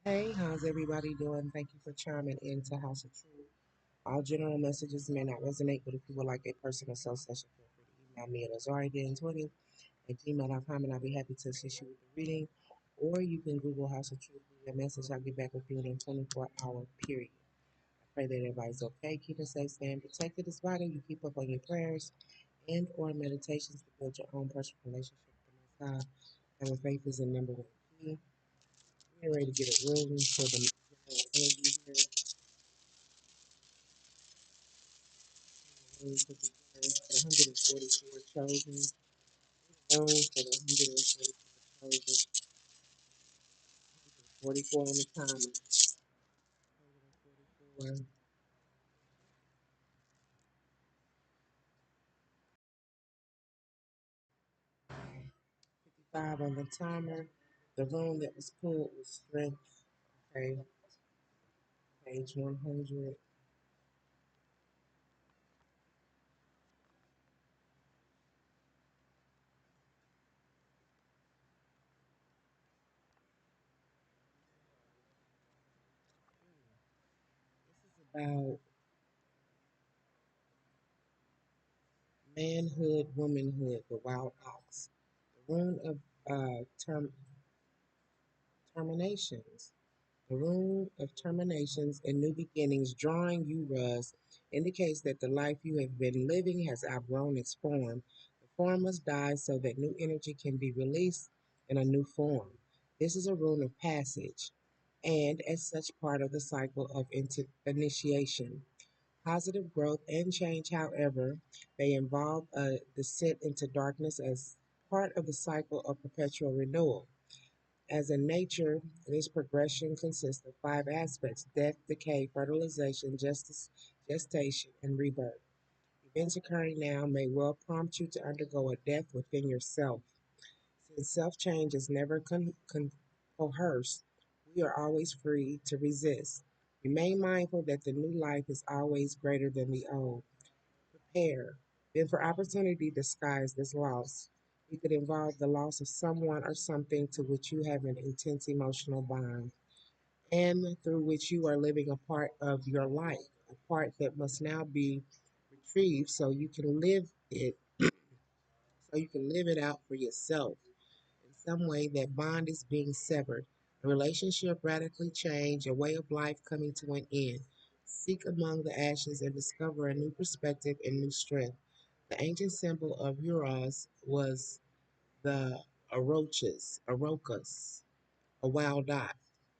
Hey, how's everybody doing? Thank you for chiming in to House of Truth. All general messages may not resonate, but if you would like a personal sales session, feel free to email me at azariatheintwitive@gmail.com and I'll be happy to assist you with the reading. Or you can Google House of Truth, leave a message. I'll get back with you in a 24-hour period. I pray that everybody's okay. Keep it safe, staying protected. It's vital you keep up on your prayers and or meditations to build your own personal relationship with the Most High. Having faith is the number one key. We're ready to get a room for the general energy here. Room for the 144 chosen. Room for the 144 chosen. 44 on the timer. 144. 55 on the timer. The room that was pulled was strength. Okay. Page 100. This is about manhood, womanhood, the wild ox. The rune of terminations. The rune of terminations and new beginnings, drawing you, Russ, indicates that the life you have been living has outgrown its form. The form must die so that new energy can be released in a new form. This is a rune of passage, and as such, part of the cycle of initiation. Positive growth and change, however, may involve a descent into darkness as part of the cycle of perpetual renewal. As in nature, this progression consists of five aspects: death, decay, fertilization, gestation, and rebirth. Events occurring now may well prompt you to undergo a death within yourself. Since self change is never coerced, we are always free to resist. Remain mindful that the new life is always greater than the old. Prepare. Then for opportunity disguised as loss. It could involve the loss of someone or something to which you have an intense emotional bond and through which you are living a part of your life, a part that must now be retrieved so you can live it out for yourself. In some way, that bond is being severed, a relationship radically changed, a way of life coming to an end. Seek among the ashes and discover a new perspective and new strength. The ancient symbol of Uras was the Arokas, a wild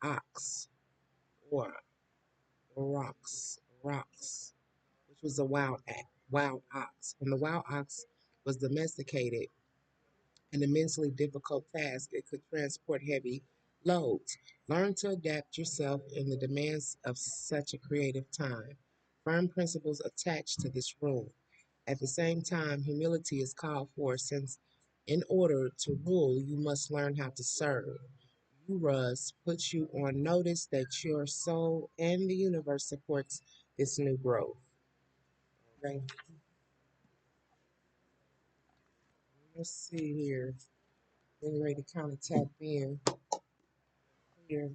ox, or rocks, which was a wild ox. When the wild ox was domesticated, an immensely difficult task, it could transport heavy loads. Learn to adapt yourself in the demands of such a creative time. Firm principles attached to this rule. At the same time, humility is called for since in order to rule, you must learn how to serve. Russ puts you on notice that your soul and the universe supports this new growth. Okay, let's see here. Getting ready to kind of tap in here.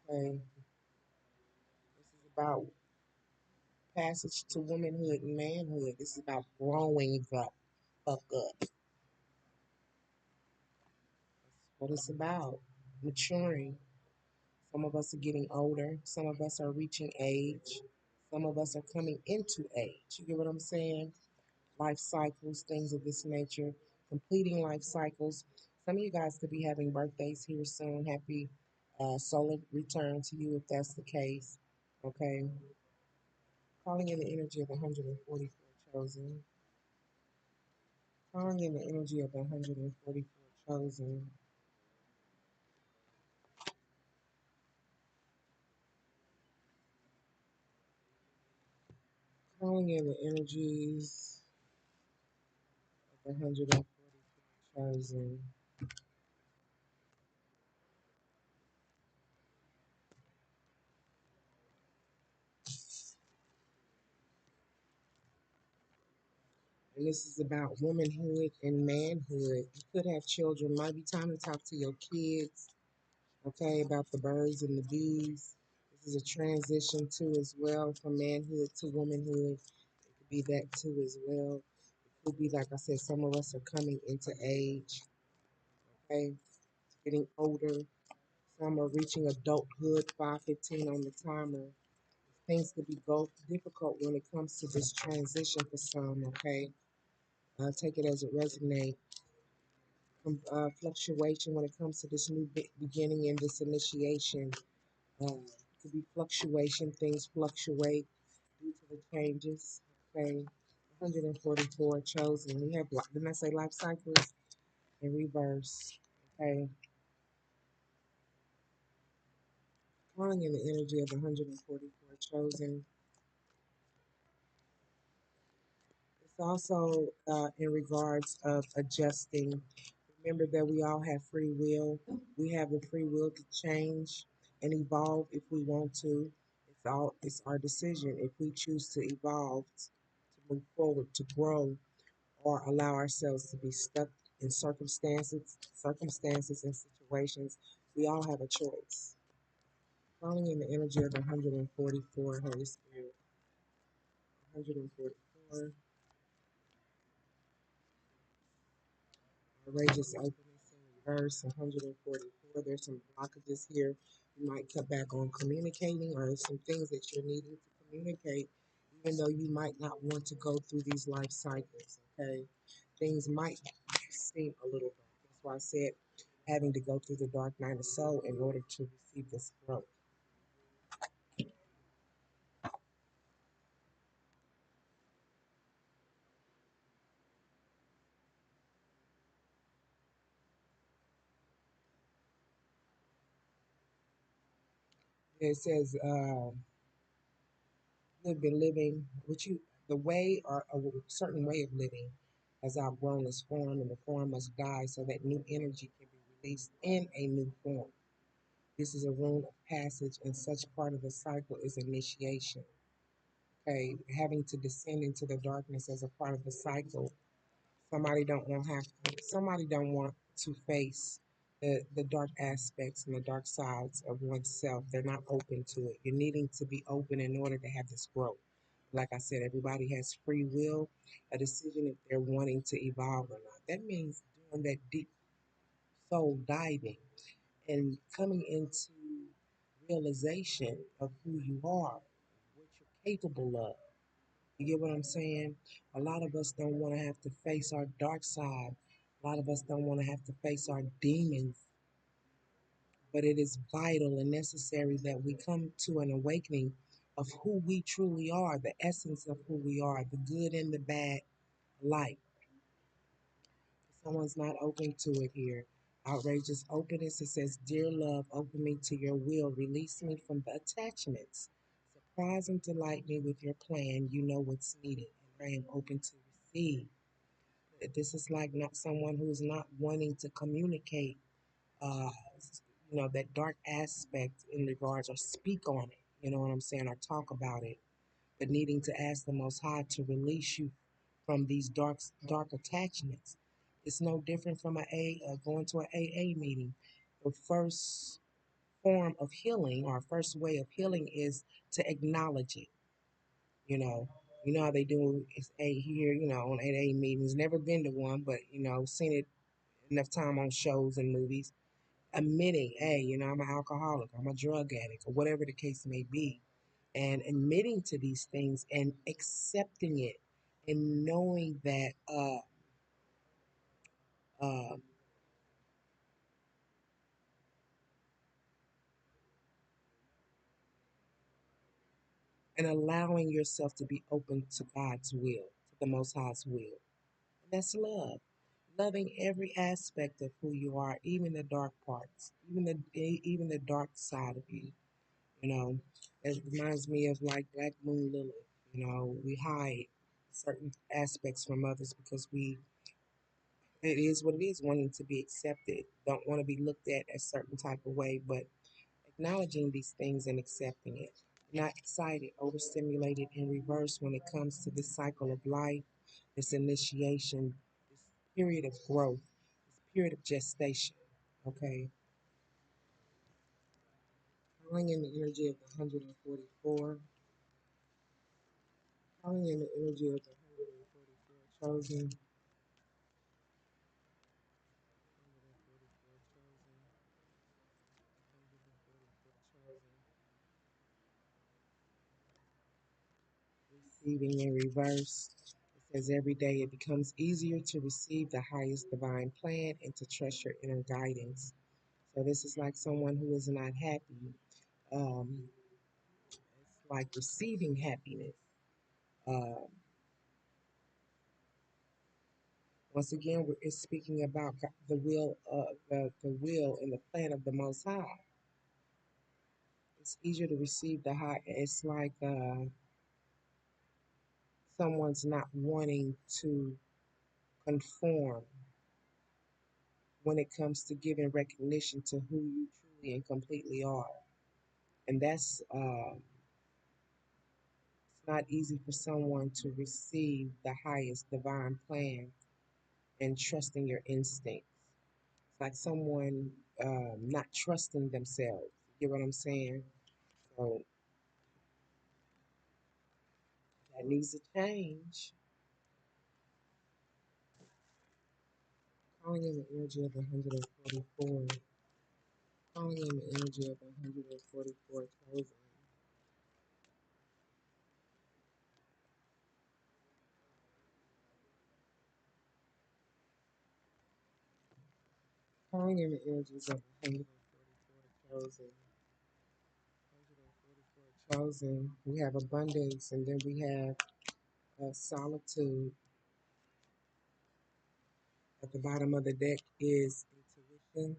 Okay, this is about passage to womanhood and manhood. This is about growing the fuck up. That's what it's about. Maturing. Some of us are getting older. Some of us are reaching age. Some of us are coming into age. You get what I'm saying? Life cycles, things of this nature, completing life cycles. Some of you guys could be having birthdays here soon. Happy solar return to you if that's the case. Okay. Calling in the energy of the 144 chosen. Calling in the energy of the 144 chosen. Calling in the energies of the 144 chosen. And this is about womanhood and manhood. You could have children. Might be time to talk to your kids. Okay, about the birds and the bees. This is a transition too, as well, from manhood to womanhood. It could be that too, as well. It could be, like I said, some of us are coming into age, okay, getting older. Some are reaching adulthood, 5:15 on the timer. Things could be go difficult when it comes to this transition for some, okay? Take it as it resonates. Fluctuation when it comes to this new beginning and this initiation. Could be fluctuation, things fluctuate due to the changes, okay? 144 chosen. We have, didn't I say life cycles in reverse, okay? Calling in the energy of the 144 chosen. It's also in regards of adjusting. Remember that we all have free will. We have the free will to change and evolve if we want to. It's our decision if we choose to evolve, to move forward, to grow, or allow ourselves to be stuck in circumstances and situations. We all have a choice. Calling in the energy of 144, Holy Spirit. 144. Outrageous openness in reverse, 144. There's some blockages here. You might cut back on communicating, or some things that you're needing to communicate, even though you might not want to go through these life cycles, okay? Things might seem a little dark. That's why I said having to go through the dark night of soul in order to receive this growth. It says, have been living, which you, the way or a certain way of living has outgrown its form, and the form must die so that new energy can be released in a new form. This is a rule of passage, and such part of the cycle is initiation. Okay, having to descend into the darkness as a part of the cycle. Somebody don't want to face the dark aspects and the dark sides of oneself. They're not open to it. You're needing to be open in order to have this growth. Like I said, everybody has free will, a decision if they're wanting to evolve or not. That means doing that deep soul diving and coming into realization of who you are, what you're capable of. You get what I'm saying? A lot of us don't want to have to face our dark side. A lot of us don't want to have to face our demons. But it is vital and necessary that we come to an awakening of who we truly are, the essence of who we are, the good and the bad life. Someone's not open to it here. Outrageous openness. It says, Dear love, open me to your will. Release me from the attachments. Surprise and delight me with your plan. You know what's needed, and I am open to receive. This is like not someone who's not wanting to communicate, uh, that dark aspect in regards or speak on it. You know what I'm saying? Or talk about it, but needing to ask the Most High to release you from these dark attachments. It's no different from going to an AA meeting. The first form of healing or first way of healing is to acknowledge it. You know, you know how they do is A here. On AA meetings. Never been to one, but seen it enough time on shows and movies. Admitting, hey, I'm an alcoholic, I'm a drug addict, or whatever the case may be, and admitting to these things and accepting it and knowing that uh, and allowing yourself to be open to God's will, to the Most High's will. And that's love. Loving every aspect of who you are, even the dark parts, even the dark side of you. You know, it reminds me of like Black Moon Lily. We hide certain aspects from others because it is what it is, wanting to be accepted, don't want to be looked at a certain type of way, but acknowledging these things and accepting it. Not excited, overstimulated in reverse when it comes to this cycle of life, this initiation, this period of growth, this period of gestation. Okay. Calling in the energy of the 144. Calling in the energy of the 144 chosen. 144 chosen. 144 chosen. Receiving in reverse. It says every day it becomes easier to receive the highest divine plan and to trust your inner guidance. So this is like someone who is not happy. It's like receiving happiness. Um, Once again, it's speaking about the will, the will and the plan of the Most High. It's easier to receive the high. It's like someone's not wanting to conform when it comes to giving recognition to who you truly and completely are. And it's not easy for someone to receive the highest divine plan and trusting your instincts. It's like someone not trusting themselves. You get what I'm saying? So that needs to change. Calling in the energy of 144. Calling in the energy of 144 chosen. Calling in the energies of 144 chosen. 144 chosen. We have abundance, and then we have solitude. At the bottom of the deck is intuition.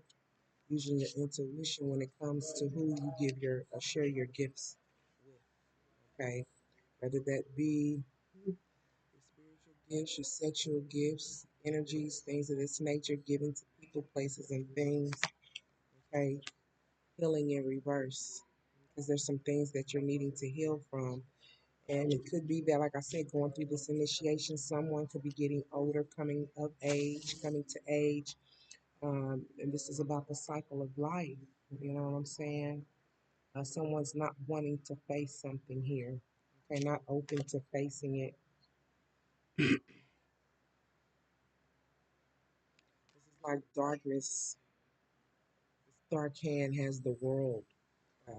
Using your intuition when it comes to who you give your share your gifts with. Okay, whether that be your spiritual gifts, your sexual gifts, energies, things of this nature, given to people, places, and things. Okay, healing in reverse because there's some things that you're needing to heal from. And it could be that, like I said, going through this initiation, someone could be getting older, coming of age, coming to age. And this is about the cycle of life. You know what I'm saying? Someone's not wanting to face something here. Okay, not open to facing it. This is like darkness. This dark hand has the world in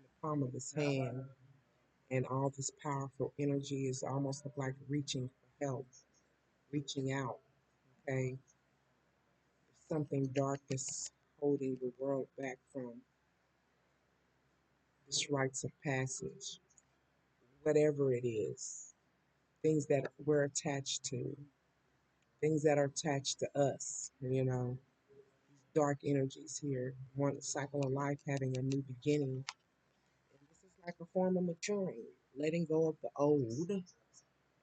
the palm of his hand, and all this powerful energy is almost like reaching for help, reaching out. Okay, something dark that's holding the world back from this rites of passage, whatever it is, things that we're attached to, things that are attached to us, dark energies here, one cycle of life having a new beginning. And this is like a form of maturing, letting go of the old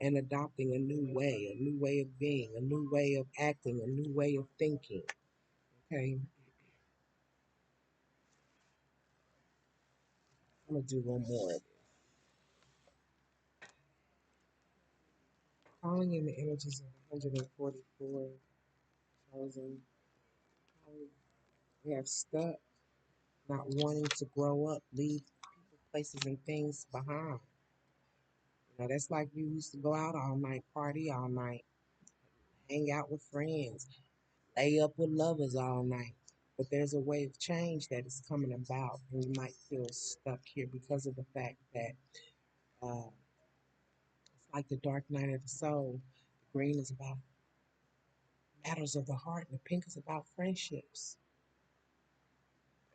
and adopting a new way of being, a new way of acting, a new way of thinking. Okay, I'm gonna do one more. Calling in the energies of 144 chosen. We have stuck, not wanting to grow up, leave people, places, and things behind. That's like you used to go out all night, party all night, hang out with friends, lay up with lovers all night. But there's a way of change that is coming about, and you might feel stuck here because of the fact that it's like the dark night of the soul. The green is about matters of the heart, and the pink is about friendships.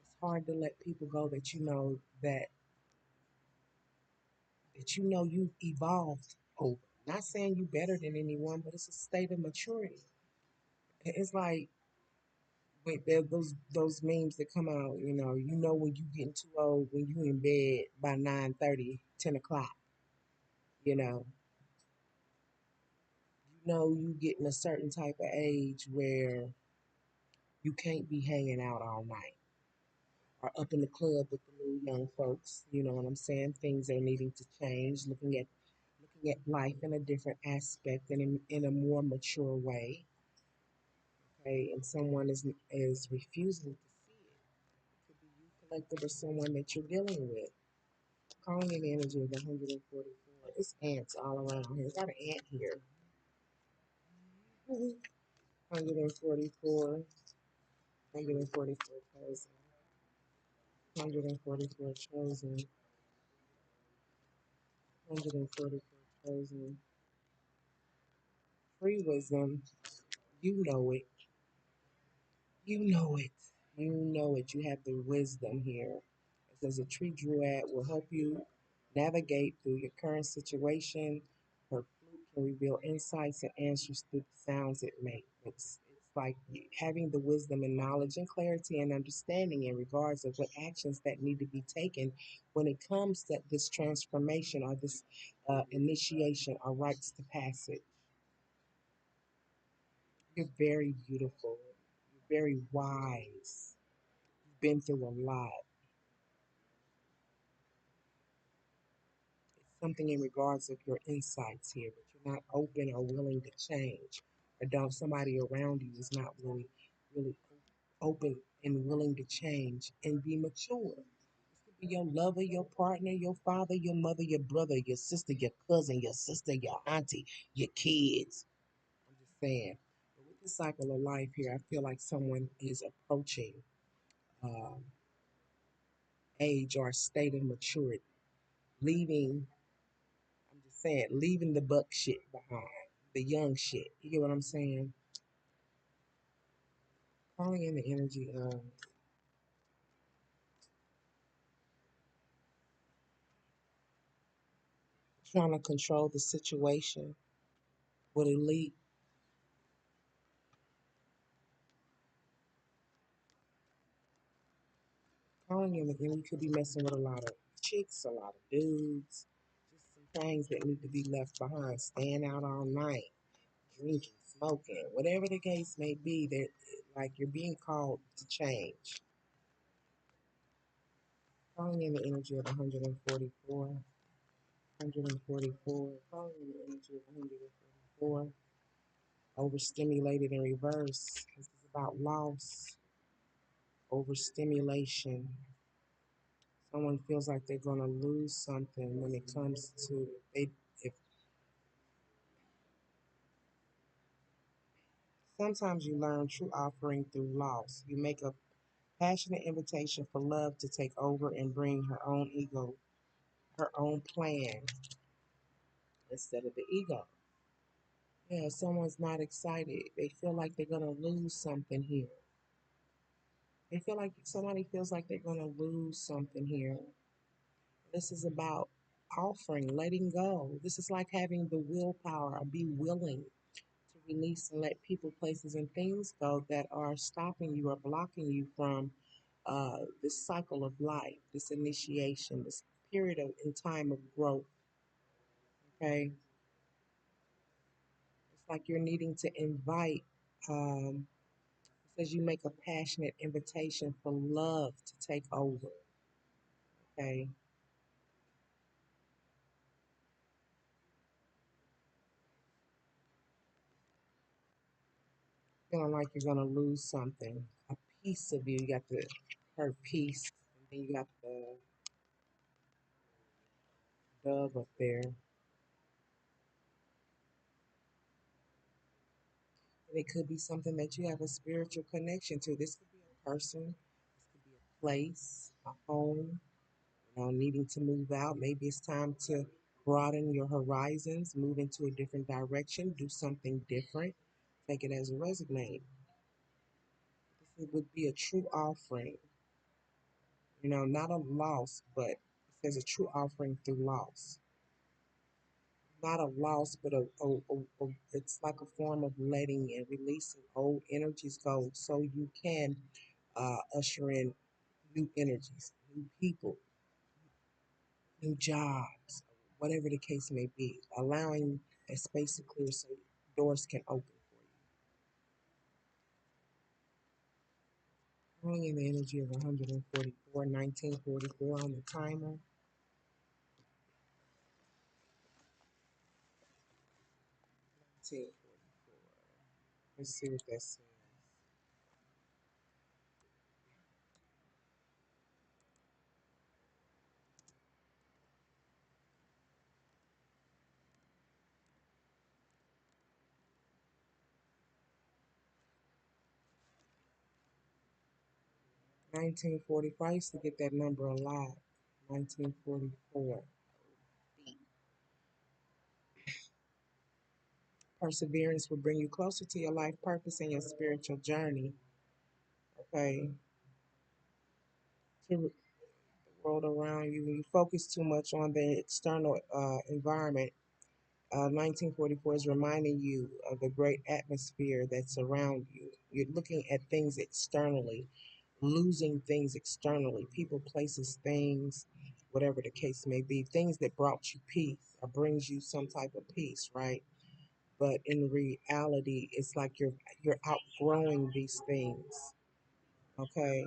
It's hard to let people go that you've evolved over. Not saying you better than anyone, but it's a state of maturity. It's like wait, there those memes that come out, when you getting too old when you in bed by 9:30, 10 o'clock, you know. You getting a certain type of age where you can't be hanging out all night or up in the club with the new young folks. You know what I'm saying? Things are needing to change, looking at life in a different aspect and in a more mature way. Okay, and someone is refusing to see it. It could be you collective or someone that you're dealing with. Calling in the energy of 144. It's ants all around here. Got an ant here. 144, 144 chosen, 144 chosen, 144 chosen. Free wisdom, you know it. You know it. You know it. You have the wisdom here. It says a tree druid will help you navigate through your current situation. Her flute can reveal insights and answers through the sounds it makes. It's like having the wisdom and knowledge and clarity and understanding in regards of what actions that need to be taken when it comes to this transformation or this initiation or rites to passage. You're very beautiful. You're very wise. You've been through a lot. It's something in regards of your insights here, but you're not open or willing to change. Or don't somebody around you is not really open and willing to change and be mature. This could be your lover, your partner, your father, your mother, your brother, your sister, your cousin, your sister, your auntie, your kids. I'm just saying. But with the cycle of life here, I feel like someone is approaching um, age or state of maturity, leaving, I'm just saying, leaving the buck shit behind, the young shit. You get what I'm saying? Calling in the energy of trying to control the situation with elite. Calling in the energy could be messing with a lot of chicks, a lot of dudes, just some things that need to be left behind. Staying out all night, drinking, smoking, whatever the case may be. That like you're being called to change. Calling in the energy of 144, 144, calling in the energy of 144, overstimulated in reverse. This is about loss, overstimulation. Someone feels like they're going to lose something when it comes to they. If sometimes you learn true offering through loss, you make a passionate invitation for love to take over and bring her own ego, her own plan instead of the ego. Yeah, someone's not excited. They feel like they're going to lose something here. They feel like somebody feels like they're going to lose something here. This is about offering, letting go. This is like having the willpower or be willing to release and let people, places, and things go that are stopping you or blocking you from this cycle of life, this initiation, this period of in time of growth. Okay, it's like you're needing to invite. It says you make a passionate invitation for love to take over. Okay, feeling like you're gonna lose something, a piece of you. You got the her piece, and then you got the dove up there. And it could be something that you have a spiritual connection to. This could be a person, this could be a place, a home, needing to move out. Maybe it's time to broaden your horizons, move into a different direction, do something different. Take it as a resume. This would be a true offering, not a loss, but it says a true offering through loss. Not a loss, but it's like a form of letting and releasing old energies go so you can usher in new energies, new people, new jobs, whatever the case may be, allowing a space to clear so doors can open for you. Bringing in the energy of 144, 1944 on the timer. 1944. Let's see what that says. 1944. I used to get that number a lot. 1944. Perseverance will bring you closer to your life purpose and your spiritual journey. Okay. To the world around you. When you focus too much on the external environment, 1944 is reminding you of the great atmosphere that surrounds you. You're looking at things externally, losing things externally, people, places, things, whatever the case may be, things that brought you peace or brings you some type of peace, right? But in reality, it's like you're outgrowing these things. Okay.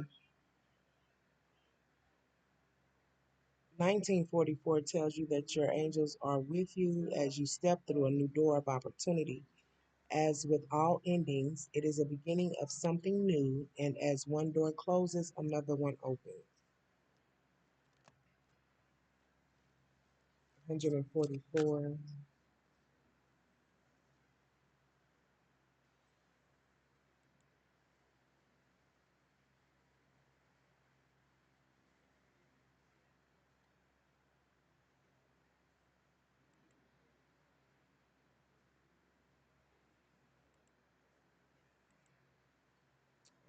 1944 tells you that your angels are with you as you step through a new door of opportunity. As with all endings, it is a beginning of something new, and as one door closes, another one opens. 144,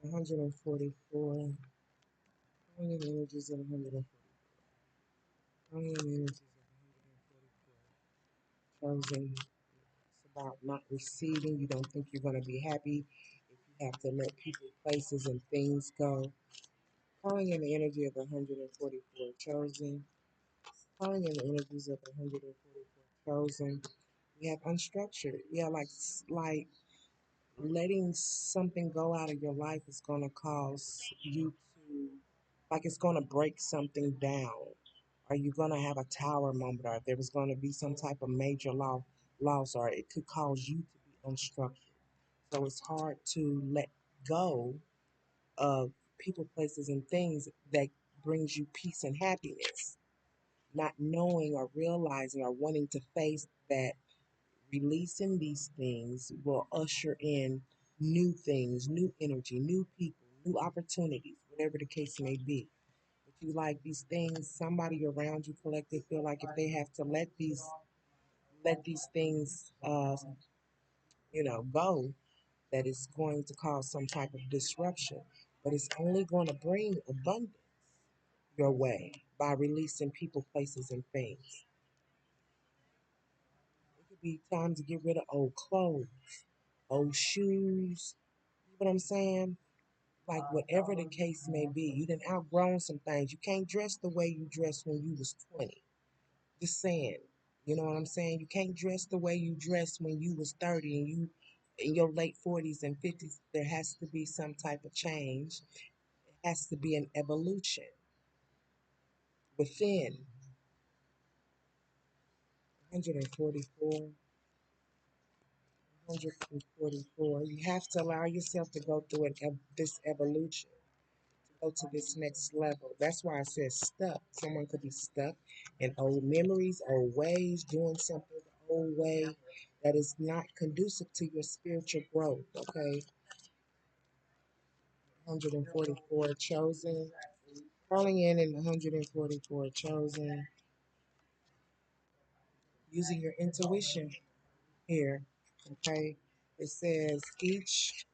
144. How many energies of 144? How many energies of 144? Chosen. It's about not receiving. You don't think you're going to be happy if you have to let people, places, and things go. Calling in the energy of 144 chosen. Calling in the energies of 144 chosen. We have unstructured. Yeah, like letting something go out of your life is going to cause you to, like, it's going to break something down. Are you going to have a tower moment, or there was going to be some type of major loss, or it could cause you to be unstructured. So it's hard to let go of people, places, and things that brings you peace and happiness. Not knowing or realizing or wanting to face that releasing these things will usher in new things, new energy, new people, new opportunities, whatever the case may be. If you like these things, somebody around you collective feel like if they have to let these things go, that it's going to cause some type of disruption. But it's only going to bring abundance your way by releasing people, places, and things. It could be time to get rid of old clothes, old shoes. You know what I'm saying? Like whatever the case may be, you done outgrown some things. You can't dress the way you dressed when you was 20. Just saying. You know what I'm saying? You can't dress the way you dressed when you was 30 and you in your late 40s and 50s. There has to be some type of change. It has to be an evolution within. 144. 144. You have to allow yourself to go through this evolution, to go to this next level. That's why I said stuck. Someone could be stuck in old memories, old ways, doing something the old way that is not conducive to your spiritual growth. Okay. 144 chosen. Calling in 144 chosen. Using your intuition here. Okay. It says each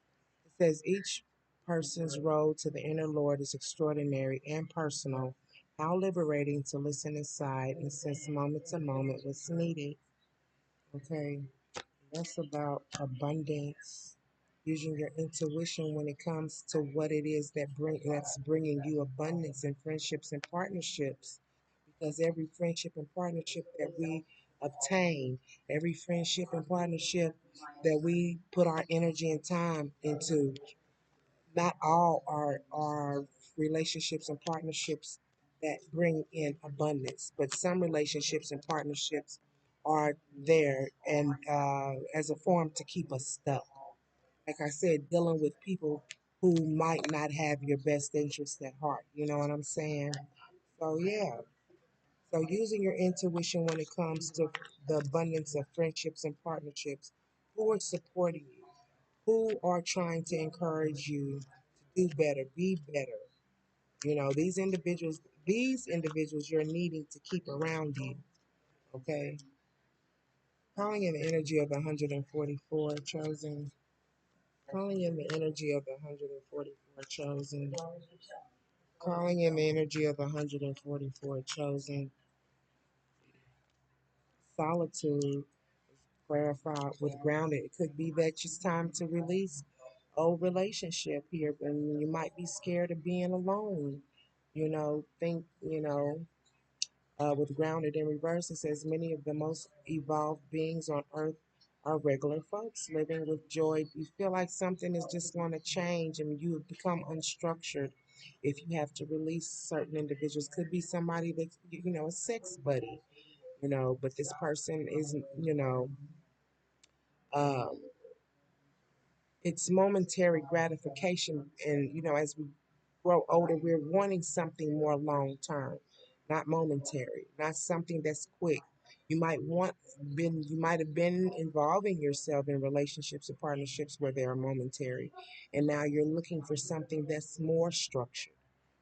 person's road to the inner Lord is extraordinary and personal. How liberating to listen inside and sense moment to moment what's needed. Okay, that's about abundance. Using your intuition when it comes to what it is that's bringing you abundance in friendships and partnerships. Because every friendship and partnership that we obtain, every friendship and partnership that we put our energy and time into, not all are relationships and partnerships that bring in abundance, but some relationships and partnerships are there and as a form to keep us stuck. Like I said, dealing with people who might not have your best interest at heart. You know what I'm saying? So yeah. So using your intuition when it comes to the abundance of friendships and partnerships, who are supporting you, who are trying to encourage you to do better, be better. You know, these individuals you're needing to keep around you. Okay. Calling in the energy of the 144 chosen. Calling in the energy of the 144 chosen. Calling in the energy of the 144 chosen. Solitude, clarified with grounded. It could be that it's time to release old relationship here, and you might be scared of being alone. With grounded in reverse, it says many of the most evolved beings on earth are regular folks living with joy. You feel like something is just going to change and you become unstructured if you have to release certain individuals. Could be somebody that's, a sex buddy, but this person is, um, it's momentary gratification. And, as we grow older, we're wanting something more long term, not momentary, not something that's quick. You might have been involving yourself in relationships or partnerships where they are momentary, and now you're looking for something that's more structured,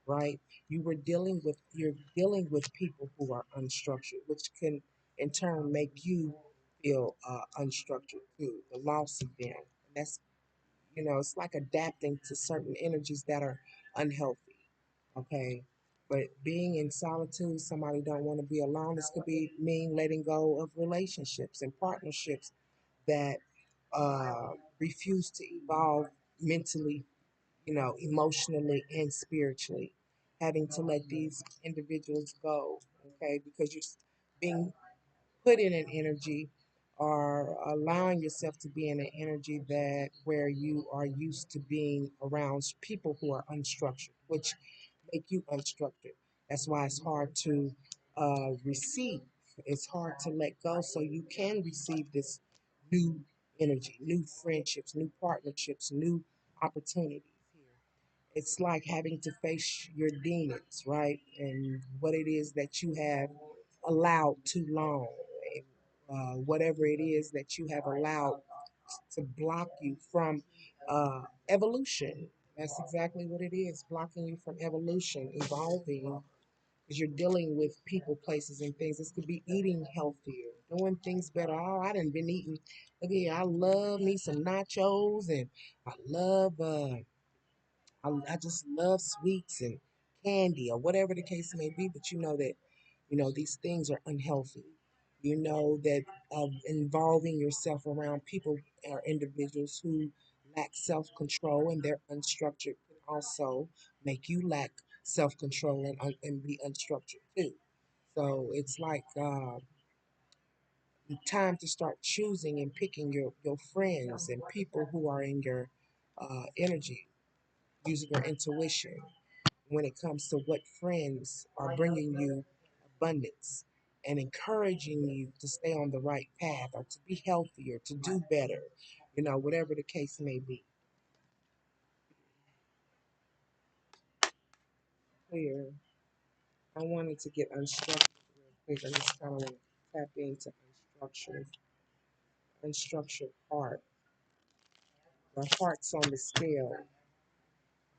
right? You're dealing with people who are unstructured, which can in turn make you feel unstructured too, the loss of them. And that's it's like adapting to certain energies that are unhealthy. Okay. But being in solitude, somebody don't want to be alone. This could be mean letting go of relationships and partnerships that uh, refuse to evolve mentally, emotionally and spiritually. Having to let these individuals go, okay, because you're being put in an energy or allowing yourself to be in an energy that where you are used to being around people who are unstructured, which make you unstructured. That's why it's hard to receive. It's hard to let go so you can receive this new energy, new friendships, new partnerships, new opportunities here. It's like having to face your demons, right? And what it is that you have allowed too long, whatever it is that you have allowed to block you from evolution. That's exactly what it is, blocking you from evolution, evolving, because you're dealing with people, places, and things. This could be eating healthier, doing things better. Oh, I done been eating. Look here, I love me some nachos, and I love I just love sweets and candy or whatever the case may be, but you know that, these things are unhealthy. You know that involving yourself around people or individuals who lack self control and they're unstructured can also make you lack self control and be unstructured too. So it's like time to start choosing and picking your friends and people who are in your energy, using your intuition when it comes to what friends are bringing you abundance and encouraging you to stay on the right path or to be healthier, to do better, whatever the case may be. Clear. I wanted to get unstructured real quick. I just kind of want to tap into unstructured heart. The heart's on the scale.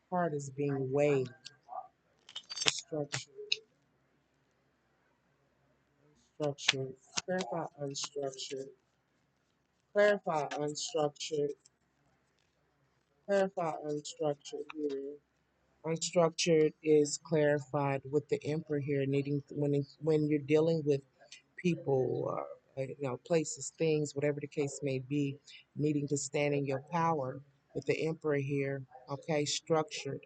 Heart is being weighed. Unstructured, unstructured. Clarify unstructured. Clarify unstructured. Clarify unstructured here. Unstructured is clarified with the emperor here, needing when you're dealing with people, places, things, whatever the case may be, needing to stand in your power. With the emperor here, okay, structured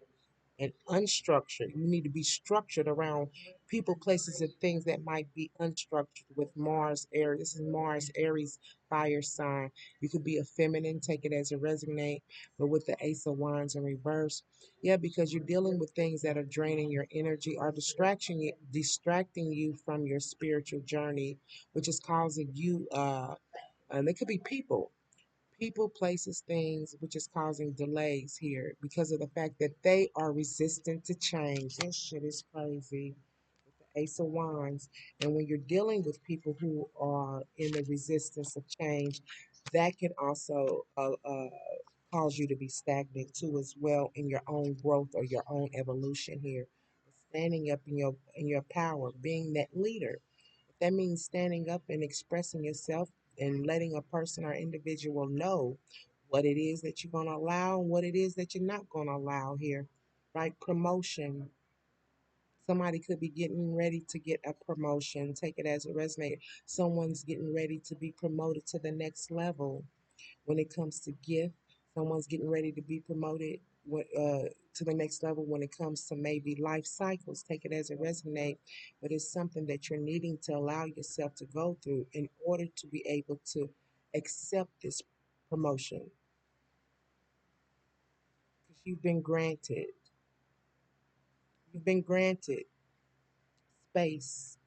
and unstructured. You need to be structured around people, places, and things that might be unstructured with Mars, Aries. This is Mars, Aries, fire sign. You could be a feminine, take it as a resonate, but with the Ace of Wands in reverse. Yeah, because you're dealing with things that are draining your energy or distracting you from your spiritual journey, which is causing you, and it could be people, places, things, which is causing delays here because of the fact that they are resistant to change. This shit is crazy. With the Ace of Wands. And when you're dealing with people who are in the resistance of change, that can also cause you to be stagnant too, as well, in your own growth or your own evolution here. standing up in your power, being that leader. If that means standing up and expressing yourself and letting a person or individual know what it is that you're going to allow and what it is that you're not going to allow here, right? Promotion. Somebody could be getting ready to get a promotion. Take it as a resume. Someone's getting ready to be promoted to the next level. When it comes to gift, someone's getting ready to be promoted to the next level when it comes to maybe life cycles. Take it as a resonate, but it's something that you're needing to allow yourself to go through in order to be able to accept this promotion because you've been granted space,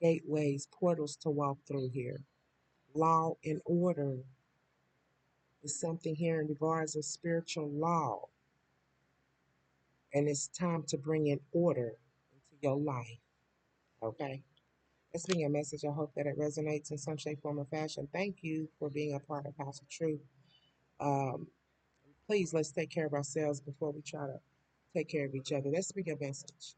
gateways, portals to walk through here. Law and order is something here in regards of spiritual law, and it's time to bring in order into your life. Okay, that's been your message. I hope that it resonates in some shape, form, or fashion. Thank you for being a part of House of Truth. Um, Please let's take care of ourselves before we try to take care of each other. That's been your message.